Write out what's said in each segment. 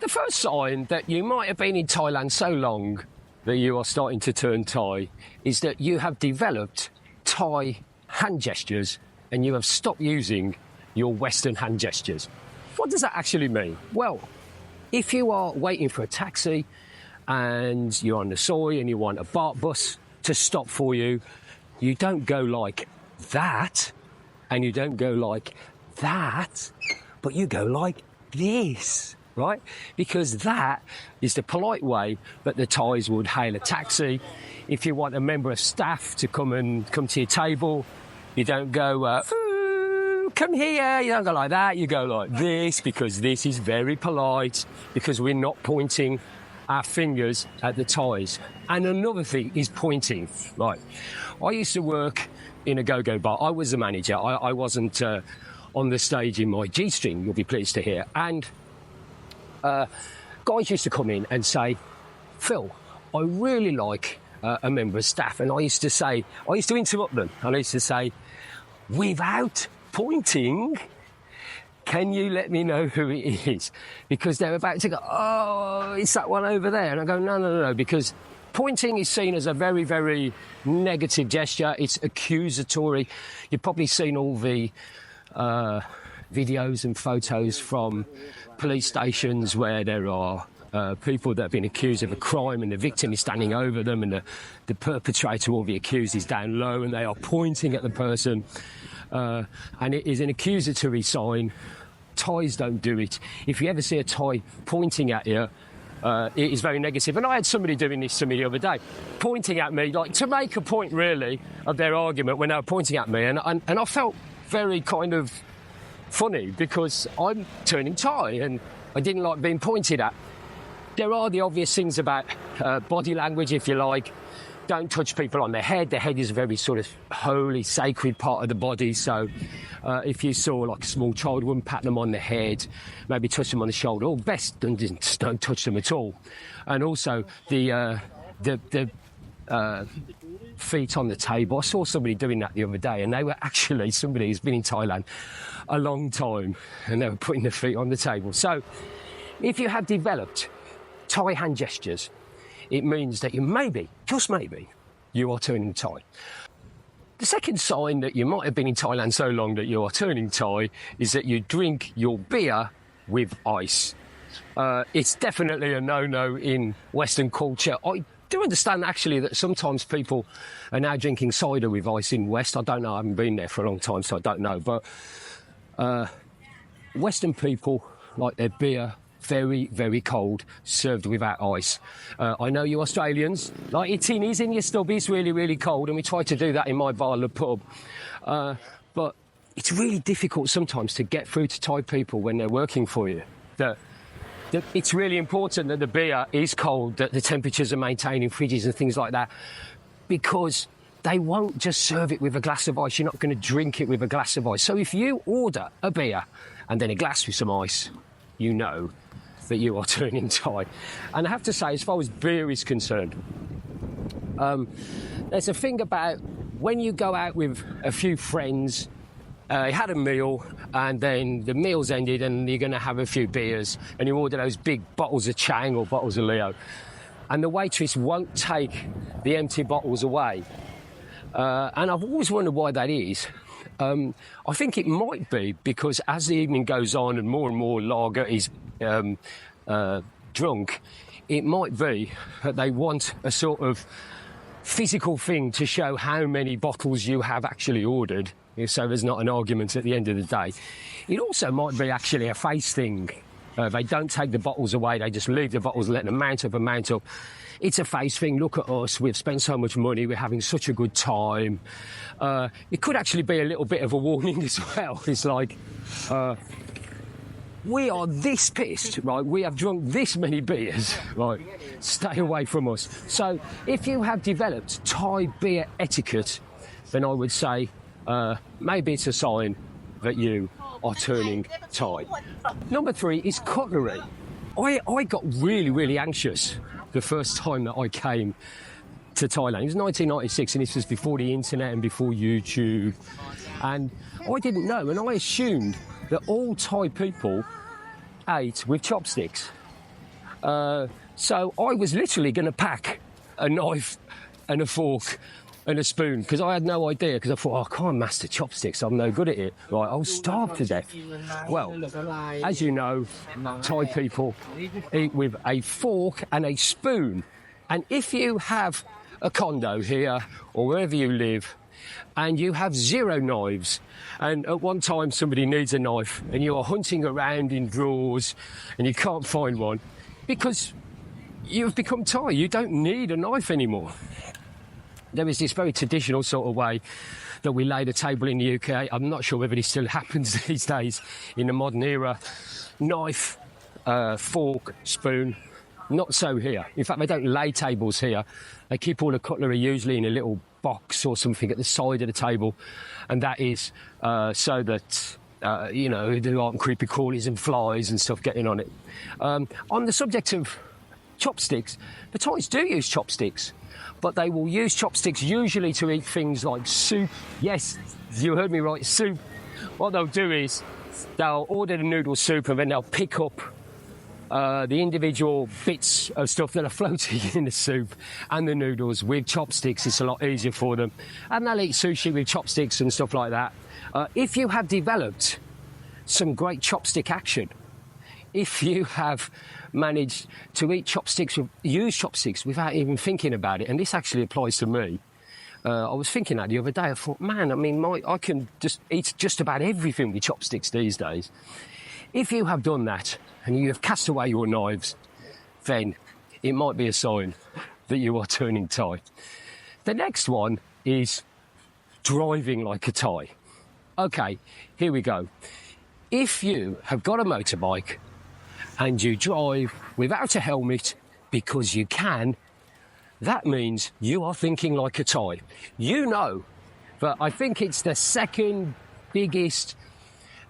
The first sign that you might have been in Thailand so long that you are starting to turn Thai is that you have developed Thai hand gestures and you have stopped using your Western hand gestures. What does that actually mean? Well, if you are waiting for a taxi and you're on the soy and you want a BART bus to stop for you, you don't go like that and you don't go like that, but you go like this, right? Because that is the polite way that the Thais would hail a taxi. If you want a member of staff to come to your table, you don't go, come here, you don't go like that, you go like this, because this is very polite, because we're not pointing our fingers at the Thais. And another thing is pointing, right? I used to work in a go-go bar. I was the manager. I wasn't on the stage in my G-string, you'll be pleased to hear. And guys used to come in and say, Phil, I really like a member of staff. And I used to interrupt them. And I used to say, without pointing, can you let me know who it is? Because they're about to go, oh, it's that one over there. And I go, no, because pointing is seen as a very, very negative gesture. It's accusatory. You've probably seen all the videos and photos from police stations where there are people that have been accused of a crime and the victim is standing over them and the perpetrator or the accused is down low and they are pointing at the person. And it is an accusatory sign. Thais don't do it. If you ever see a Thai pointing at you, it is very negative. And I had somebody doing this to me the other day, pointing at me, like to make a point really of their argument when they were pointing at me. And I felt very kind of funny because I'm turning Thai and I didn't like being pointed at. There are the obvious things about body language, if you like. Don't touch people on their head. Their head is a very sort of holy, sacred part of the body. So if you saw like a small child, wouldn't pat them on the head, maybe touch them on the shoulder, or best don't touch them at all. And also the feet on the table. I saw somebody doing that the other day, and they were actually somebody who's been in Thailand a long time, and they were putting their feet on the table. So if you have developed Thai hand gestures, it means that you maybe, just maybe, you are turning Thai. The second sign that you might have been in Thailand so long that you are turning Thai is that you drink your beer with ice. It's definitely a no-no in Western culture. I do understand actually that sometimes people are now drinking cider with ice in West. I don't know, I haven't been there for a long time, so I don't know. But Western people like their beer very, very cold, served without ice. I know you Australians like your tinnies and your stubbies really, really cold, and we try to do that in my bar, the pub. But it's really difficult sometimes to get through to Thai people when they're working for you. That it's really important that the beer is cold, that the temperatures are maintained in fridges and things like that, because they won't just serve it with a glass of ice. You're not going to drink it with a glass of ice. So if you order a beer and then a glass with some ice, you know that you are turning Thai. And I have to say, as far as beer is concerned, there's a thing about when you go out with a few friends, you had a meal and then the meal's ended and you're going to have a few beers and you order those big bottles of Chang or bottles of Leo, and the waitress won't take the empty bottles away. And I've always wondered why that is. I think it might be because as the evening goes on and more lager is drunk, it might be that they want a sort of physical thing to show how many bottles you have actually ordered, so there's not an argument at the end of the day. It also might be actually a face thing. They don't take the bottles away, they just leave the bottles, let them mount up. It's a face thing. Look at us, we've spent so much money, we're having such a good time. It could actually be a little bit of a warning as well. It's like, we are this pissed, right? We have drunk this many beers, right? Stay away from us. So if you have developed Thai beer etiquette, then I would say maybe it's a sign that you are turning Thai. Number 3 is cutlery. I got really, really anxious the first time that I came to Thailand. It was 1996, and this was before the internet and before YouTube. And I didn't know, and I assumed that all Thai people ate with chopsticks. So I was literally going to pack a knife and a fork and a spoon because I had no idea, because I thought, oh, I can't master chopsticks, I'm no good at it. Right, I'll starve to death. Well, as you know, Thai people eat with a fork and a spoon. And if you have a condo here or wherever you live and you have 0 knives, and at one time somebody needs a knife and you are hunting around in drawers and you can't find one because you've become Thai, you don't need a knife anymore. There is this very traditional sort of way that we lay the table in the UK. I'm not sure whether this still happens these days in the modern era. Knife, fork, spoon. Not so here. In fact, they don't lay tables here. They keep all the cutlery usually in a little box or something at the side of the table. And that is so that, there aren't creepy crawlies and flies and stuff getting on it. On the subject of chopsticks, the Thais do use chopsticks, but they will use chopsticks usually to eat things like soup. Yes, you heard me right, soup. What they'll do is they'll order the noodle soup and then they'll pick up the individual bits of stuff that are floating in the soup and the noodles with chopsticks. It's a lot easier for them. And they'll eat sushi with chopsticks and stuff like that. If you have developed some great chopstick action, if you have managed to use chopsticks without even thinking about it, and this actually applies to me. I was thinking that the other day. I thought, man, I can just eat just about everything with chopsticks these days. If you have done that and you have cast away your knives, then it might be a sign that you are turning Thai. The next one is driving like a Thai. Okay, here we go. If you have got a motorbike and you drive without a helmet because you can, that means you are thinking like a Thai. You know that I think it's the second biggest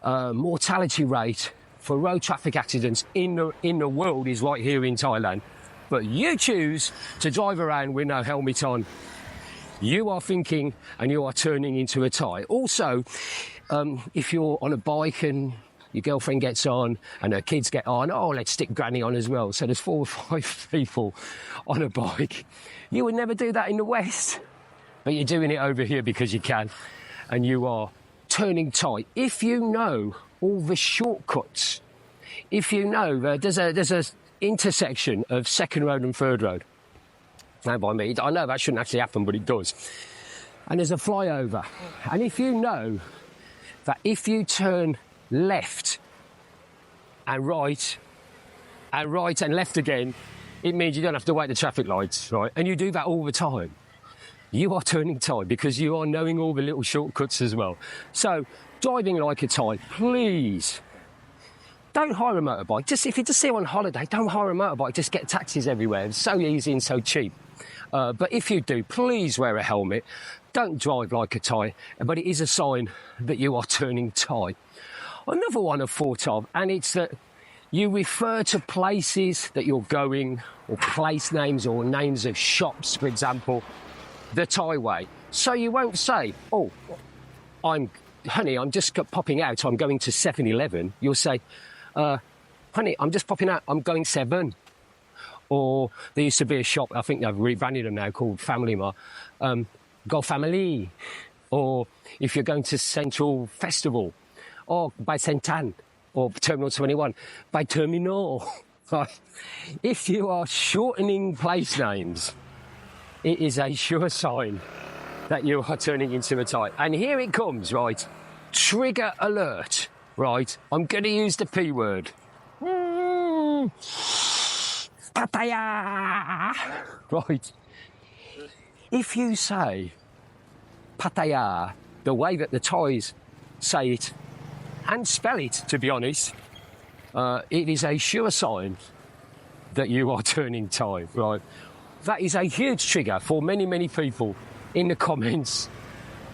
mortality rate for road traffic accidents in the world is right here in Thailand. But you choose to drive around with no helmet on. You are thinking and you are turning into a Thai. Also, if you're on a bike and your girlfriend gets on and her kids get on, oh, let's stick Granny on as well. So there's 4 or 5 people on a bike. You would never do that in the West, but you're doing it over here because you can, and you are turning Thai. If you know all the shortcuts, if you know there's a intersection of 2nd road and 3rd road. Now by me, I know that shouldn't actually happen, but it does. And there's a flyover. And if you know that if you turn left and right and left again, it means you don't have to wait the traffic lights, right? And you do that all the time. You are turning Thai because you are knowing all the little shortcuts as well. So, driving like a Thai, please don't hire a motorbike. Just if you just see on holiday, don't hire a motorbike. Just get taxis everywhere. It's so easy and so cheap. But if you do, please wear a helmet. Don't drive like a Thai. But it is a sign that you are turning Thai. Another one I've thought of, and it's that you refer to places that you're going, or place names or names of shops, for example, the Thai way. So you won't say, oh, honey, I'm just popping out, I'm going to 7-Eleven. You'll say, honey, I'm just popping out, I'm going 7. Or there used to be a shop, I think they've rebranded them now, called Family Mart. Go Family. Or if you're going to Central Festival, or by Sentan, or Terminal 21, by Terminal. If you are shortening place names, it is a sure sign that you are turning into a Thai. And here it comes, right? Trigger alert, right? I'm going to use the P word. Pattaya! Right. If you say Pattaya the way that the Thais say it, and spell it, to be honest, it is a sure sign that you are turning Thai, right? That is a huge trigger for many, many people in the comments.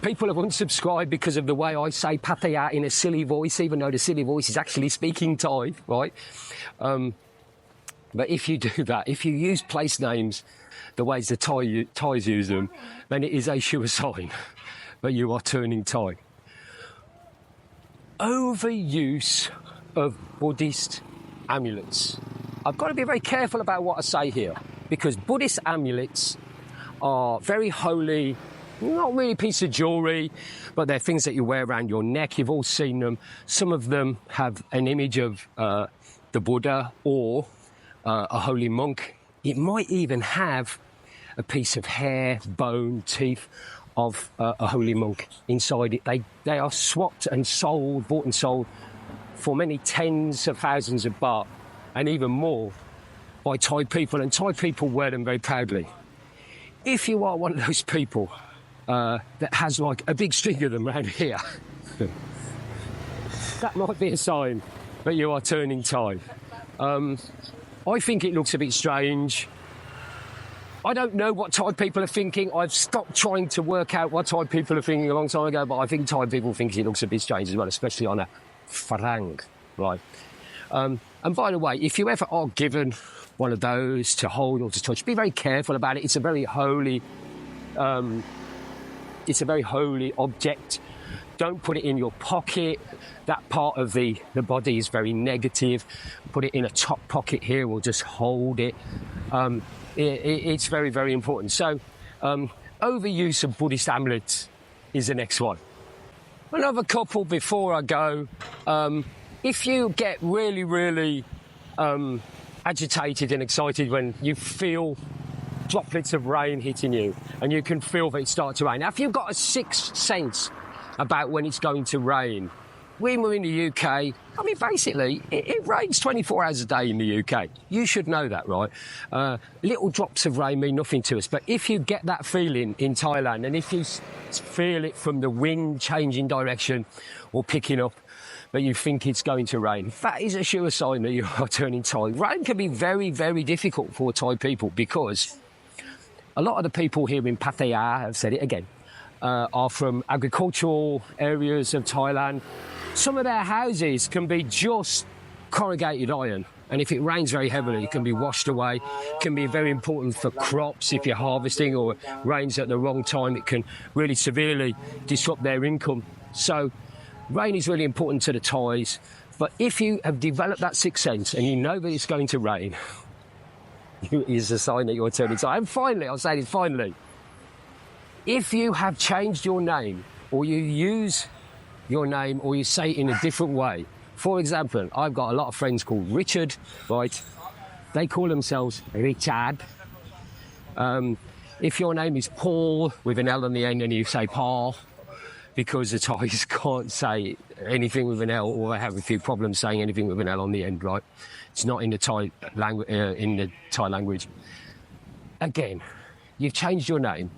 People have unsubscribed because of the way I say Pattaya in a silly voice, even though the silly voice is actually speaking Thai, right? But if you do that, if you use place names the ways the Thais use them, then it is a sure sign that you are turning Thai. Overuse of Buddhist amulets. I've got to be very careful about what I say here, because Buddhist amulets are very holy, not really a piece of jewellery, but they're things that you wear around your neck. You've all seen them. Some of them have an image of the Buddha or a holy monk. It might even have a piece of hair, bone, teeth of a holy monk inside it. They are swapped and sold, bought and sold for many tens of thousands of baht and even more by Thai people, and Thai people wear them very proudly. If you are one of those people that has like a big string of them around here, that might be a sign that you are turning Thai. I think it looks a bit strange. I don't know what Thai people are thinking. I've stopped trying to work out what Thai people are thinking a long time ago, but I think Thai people think it looks a bit strange as well, especially on a farang, right? And by the way, if you ever are given one of those to hold or to touch, be very careful about it. It's a very holy object. Don't put it in your pocket. That part of the body is very negative. Put it in a top pocket here, or just hold it. It's very, very important. So, overuse of Buddhist amulets is the next one. Another couple before I go. If you get really, really agitated and excited when you feel droplets of rain hitting you, and you can feel that it starts to rain. Now, if you've got a sixth sense about when it's going to rain, when we're in the UK, I mean, basically, it rains 24 hours a day in the UK. You should know that, right? Little drops of rain mean nothing to us. But if you get that feeling in Thailand, and if you feel it from the wind changing direction or picking up, but you think it's going to rain, that is a sure sign that you are turning Thai. Rain can be very, very difficult for Thai people, because a lot of the people here in Pattaya, I've said it again, are from agricultural areas of Thailand. Some of their houses can be just corrugated iron, and if it rains very heavily, it can be washed away. It can be very important for crops if you're harvesting, or it rains at the wrong time. It can really severely disrupt their income. So rain is really important to the Thais. But if you have developed that sixth sense and you know that it's going to rain, it is a sign that you're turning Thai. And finally, I'll say this finally, if you have changed your name, or you use your name, or you say it in a different way. For example, I've got a lot of friends called Richard, right? They call themselves Richard. If your name is Paul with an L on the end, and you say Paul, because the Thais can't say anything with an L, or they have a few problems saying anything with an L on the end, right? It's not in the Thai language. Again, you've changed your name.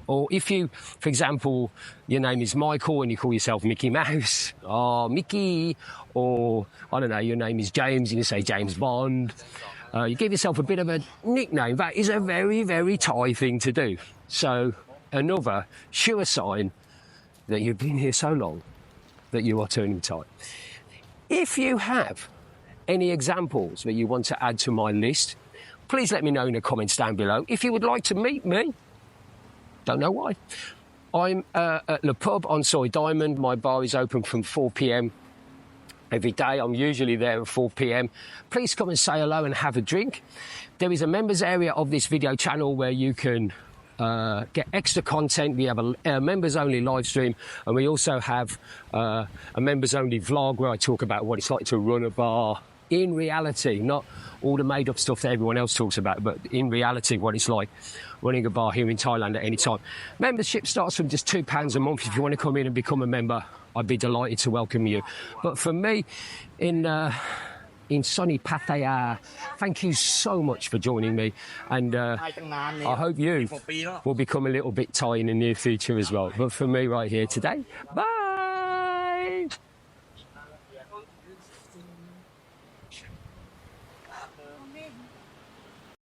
Or if you, for example, your name is Michael and you call yourself Mickey Mouse, or Mickey, or, I don't know, your name is James and you say James Bond, you give yourself a bit of a nickname. That is a very, very Thai thing to do. So another sure sign that you've been here so long that you are turning Thai. If you have any examples that you want to add to my list, please let me know in the comments down below. If you would like to meet me, don't know why, I'm at Le Pub on Soy Diamond. My bar is open from 4 p.m. every day. I'm usually there at 4 p.m. Please come and say hello and have a drink. There is a members area of this video channel where you can get extra content. We have a members only live stream, and we also have a members only vlog where I talk about what it's like to run a bar in reality, not all the made up stuff that everyone else talks about, but in reality what it's like running a bar here in Thailand at any time. Membership starts from just £2 a month. If you want to come in and become a member, I'd be delighted to welcome you. But for me, in sunny Pattaya, thank you so much for joining me, and I hope you will become a little bit Thai in the near future as well. But for me right here today, bye!